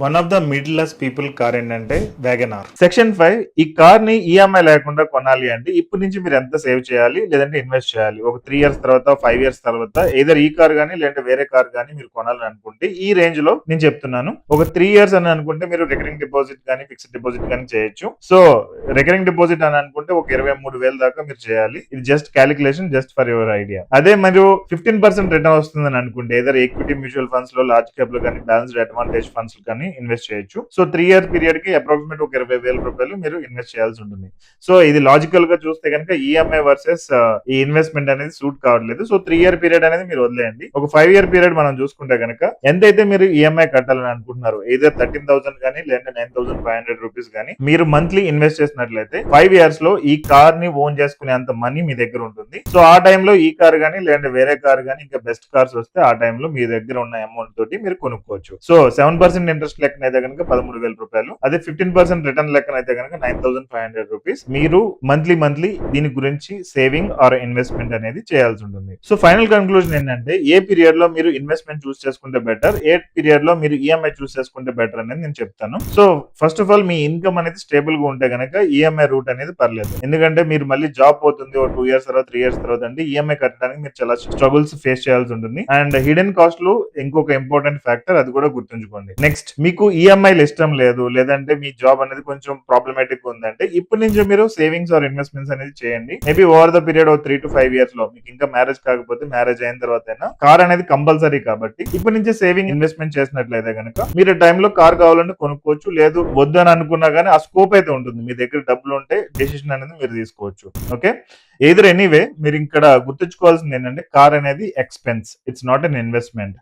One of the middle class people car ఏంటంటే WagonR. Section 5 ఈ car ని ఈఎంఐ లేకుండా కొనాలి అంటే ఇప్పటి నుంచి మీరు ఎంత సేవ్ చేయాలి లేదంటే ఇన్వెస్ట్ చేయాలి. ఒక 3 ఇయర్స్ తర్వాత 5 ఇయర్స్ తర్వాత ఏదర్ ఈ కార్ గానీ లేదంటే వేరే కార్ గానీ మీరు కొనాలని అనుకుంటే ఈ రేంజ్ లో నేను చెప్తున్నాను. ఒక 3 ఇయర్స్ అని అనుకుంటే మీరు రికరింగ్ డిపాజిట్ కానీ ఫిక్స్డ్ డిపాజిట్ కానీ చేయొచ్చు. సో రికరింగ్ డిపాజిట్ అని అనుకుంటే ఒక 23,000 దాకా మీరు చేయాలి. ఇది just calculation, just for your idea. అదే మీరు 15% రిటర్న్ వస్తుందని అనుకుంటే ఏదర్ ఈక్విటీ మ్యూచువల్ ఫండ్స్ లో లార్జ్ క్యాప్ లో కానీ బ్యాలెన్స్డ్ అడ్వాంటేజ్ ఫండ్స్ కానీ ఇన్వెస్ట్ చేయొచ్చు. సో 3 ఇయర్ పీరియడ్ కి అప్రాక్సిమేట్ ఒక 20,000 రూపాయలు మీరు ఇన్వెస్ట్ చేయాల్సి ఉంటుంది. సో ఇది లాజికల్ గా చూస్తే కనుక ఈఎంఐ వర్సెస్ ఈ ఇన్వెస్ట్మెంట్ అనేది సూట్ కావట్లేదు. సో 3 ఇయర్ పీరియడ్ అనేది మీరు వదిలేయండి. ఒక 5 ఇయర్ పీరియడ్ మనం చూసుకుంటే కనుక ఎంతైతే మీరు ఈఎంఐ కట్టాలని అనుకుంటున్నారు ఏదో 13,000 కానీ లేదా 9,500 రూపీస్ కానీ మీరు మంత్లీ ఇన్వెస్ట్ చేసినట్లయితే 5 ఇయర్స్ లో ఈ కార్ ని ఓన్ చేసుకునే అంత మనీ మీ దగ్గర ఉంటుంది. సో ఆ టైంలో ఈ కార్ కానీ లేదంటే వేరే కార్ కానీ ఇంకా బెస్ట్ కార్స్ వస్తే ఆ టైంలో మీ దగ్గర ఉన్న అమౌంట్ తోటి మీరు కొనుక్కోవచ్చు. సో 7% ఇంట్రెస్ట్ లెక్కన అయితే కనుక 13,000 రూపాయలు, అదే 15% రిటర్న్ లెక్కన అయితే కనుక 9,500 రూపీస్ మీరు మంత్లీ దీని గురించి సేవింగ్ ఆర్ ఇన్వెస్ట్మెంట్ అనేది చేయాల్సి ఉంటుంది. సో ఫైనల్ కన్క్లూజన్ ఏంటంటే ఏ పీరియడ్ లో మీరు ఇన్వెస్ట్మెంట్ చూస్ చేసుకుంటే బెటర్, ఏ పీరియడ్ లో మీరు ఈఎంఐ చూస్ చేసుకుంటే బెటర్ అనేది నేను చెప్తాను. So first of all me income అనేది స్టేబుల్ గా ఉంటే కనుక ఈఎంఐ రూట్ అనేది పర్లేదు. ఎందుకంటే మీరు మళ్ళీ జాబ్ పోతుంది ఒక 2 ఇయర్స్ తర్వాత 3 ఇయర్స్ తర్వాత అంటే ఈఎంఐ కట్టడానికి మీరు చాలా స్ట్రగుల్స్ ఫేస్ చేయాల్సి ఉంటుంది. అండ్ హిడెన్ కాస్ట్ లు ఇంకొక ఇంపార్టెంట్ ఫ్యాక్టర్, అది కూడా గుర్తుంచుకోండి. నెక్స్ట్ మీకు ఈఎంఐలు ఇష్టం లేదు లేదంటే మీ జాబ్ అనేది కొంచెం ప్రాబ్లమాటిక్ ఉందంటే ఇప్పటి నుంచి మీరు సేవింగ్స్ ఆర్ ఇన్వెస్ట్మెంట్స్ అనేది చేయండి. Maybe over the period 3 to 5 years లో మీకు ఇంకా మ్యారేజ్ కాకపోతే మ్యారేజ్ అయిన తర్వాత కార్ అనేది కంపల్సరీ కాబట్టి ఇప్పటి నుంచి సేవింగ్ ఇన్వెస్ట్మెంట్ చేసినట్లయితే కనుక మీరు టైంలో కార్ కావాలంటే కొనుక్కోవచ్చు. లేదు వద్దు అని అనుకున్నా కానీ ఆ స్కోప్ అయితే ఉంటుంది. మీ దగ్గర డబ్బులు ఉంటే డెసిషన్ అనేది మీరు తీసుకోవచ్చు. ఓకే, ఎనీవే మీరు ఇక్కడ గుర్తుంచుకోవాల్సింది ఏంటంటే కార్ అనేది expense, it's not an investment.